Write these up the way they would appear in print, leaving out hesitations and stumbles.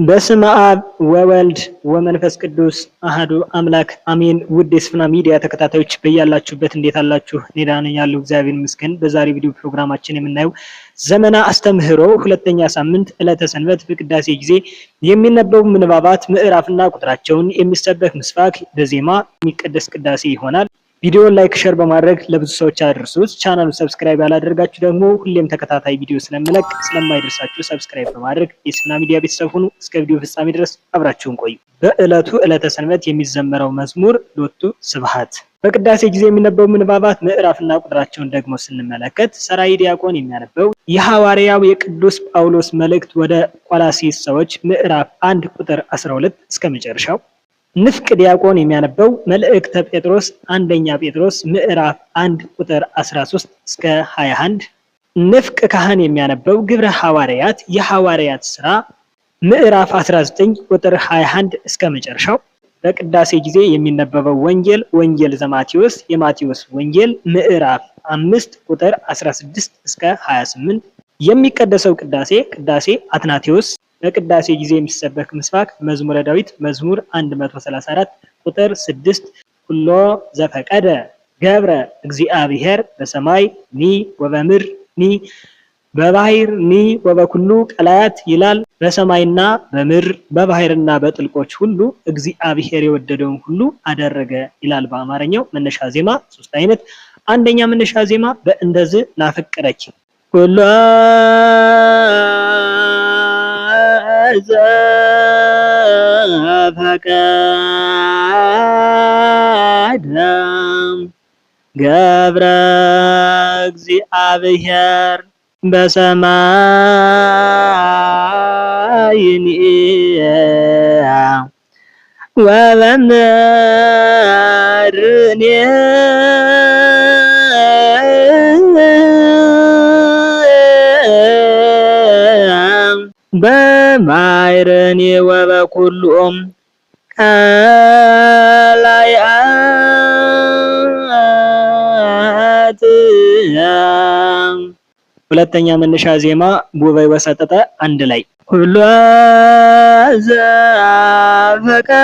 በስመ አብ ወወልድ ወመንፈስ ቅዱስ አሐዱ አምላክ አሜን። ውድ የስፍና ሚዲያ ተከታታዮች በያላችሁበት እንዴት አላችሁ? እኔ ደህና ነኝ ያለው እግዚአብሔር ይመስገን። በዛሬ ቪዲዮ ፕሮግራማችን የምናየው ዘመነ አስተምህሮ ሁለተኛ ሳምንት ዕለተ ሰንበት በቅዳሴ ጊዜ የሚነበቡ ምንባባት ምዕራፍና ቁጥራቸውን የሚሰበክ ምስባክ በዜማ የሚቀደስ ቅዳሴ ይሆናል። ቪዲዮውን ላይክ ሼር በማድረግ ለብዙ ሰዎች አድርሱት። ቻናሉን ሰብስክራይብ ያላደረጋችሁ ደግሞ ሁሌም ተከታታይ ቪዲዮ ስለምለቅ ስለማይደርሳችሁ ሰብስክራይብ በማድረግ የስፍና ሚዲያ ቤተሰብ ሁኑ። እስከ ቪዲዮ ፍጻሜ ድረስ አብራችሁን ቆዩ። በዕለቱ ዕለተ ሰንበት የሚዘመረው መዝሙር ሎቱ ስብሐት። በቅዳሴ ጊዜ የሚነበቡ ምንባባት ምዕራፍና ቁጥራቸውን ደግሞ ስንመለከት ሰራይ ዲያቆን የሚያነበው የሐዋርያው የቅዱስ ጳውሎስ መልእክት ወደ ቆላስይስ ሰዎች ምዕራፍ 1 ቁጥር 12 እስከ መጨረሻው። ንፍቅ ዲያቆን የሚያነበው መልእክተ ጴጥሮስ አንደኛ ጴጥሮስ ምዕራፍ 1 ቁጥር 13 እስከ 21። ንፍቅ ካህን የሚያነበው ግብረ ሐዋርያት የሐዋርያት ሥራ ምዕራፍ 19 ቁጥር 21 እስከ መጨረሻው። በቅዳሴ ጊዜ የሚነበበው ወንጌል ወንጌል ዘማቴዎስ የማቴዎስ ወንጌል ምዕራፍ 5 ቁጥር 16 እስከ 28። የሚቀደሰው ቅዳሴ ቅዳሴ አትናቴዎስ። በቅዳሴ ጊዜ የሚሰበክ ምስባክ መዝሙረ ዳዊት መዝሙር 134 ቁጥር 6 ኩሎ ዘፈቀደ ገብረ እግዚአብሔር በሰማይ ኒ ወበምድር ኒ በባህር ኒ ወበኩሉ ቀላያት ይላል። በሰማይና በምድር በባህርና በጥልቆች ሁሉ እግዚአብሔር የወደደውን ሁሉ አደረገ ይላል በአማርኛው። መነሻ ዜማ 3 አይነት። አንደኛ መነሻ ዜማ በእንደዚህ ላፈቀረች ኩሎ ዘፈቀደ ገብረ እግዚአብሔር በሰማይ ወበምድር በማይረኒ ወበኩሉም ቀላያት። ሁለተኛ መነሻ ዜማ ጉባኤ ወሰጠጠ አንድ ላይ ኩሎ ዘፈቀደ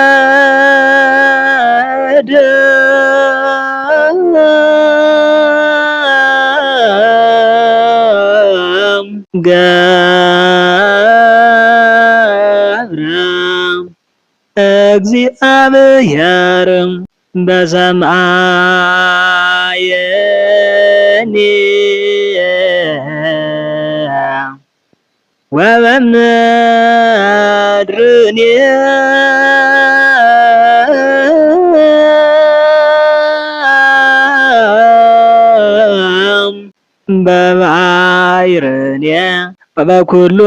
እግዚአብሔር በሰማይ ወበምድር በባህር ወበኩሉ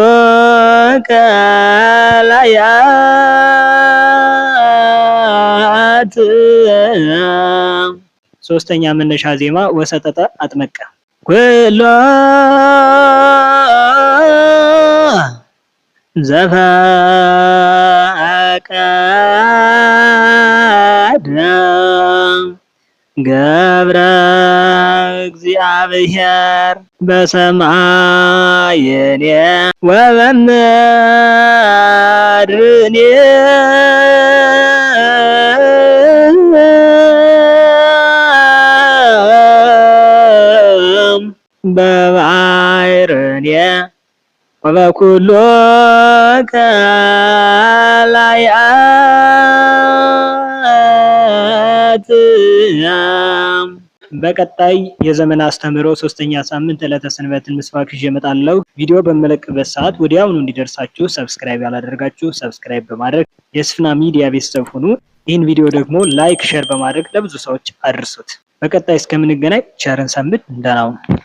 ቀላያት። ሶስተኛ መነሻ ዜማ ወሰጠጠ አጥመቀ ኩሎ ዘፈቀደ ገብረ እግዚአብሔር በሰማይ ወበምድር በባህር ወበኩሉ ቀላያት። በቀጣይ የዘመነ አስተምህሮ 3ኛ ሳምንት ዕለተ ሰንበትን ምስባክ ይዤ እመጣለሁ። ቪዲዮ በመለቅበት ሰዓት ወዲያውኑ እንዲደርሳችሁ ሰብስክራይብ ያላደረጋችሁ ሰብስክራይብ በማድረግ የስፍና ሚዲያ ቤተሰብ ሁኑ። ይህን ቪዲዮ ደግሞ ላይክ ሼር በማድረግ ለብዙ ሰዎች አድርሱት። በቀጣይ እስከምንገናኝ ቸርን ሰንብት። ደህና ሁኑ።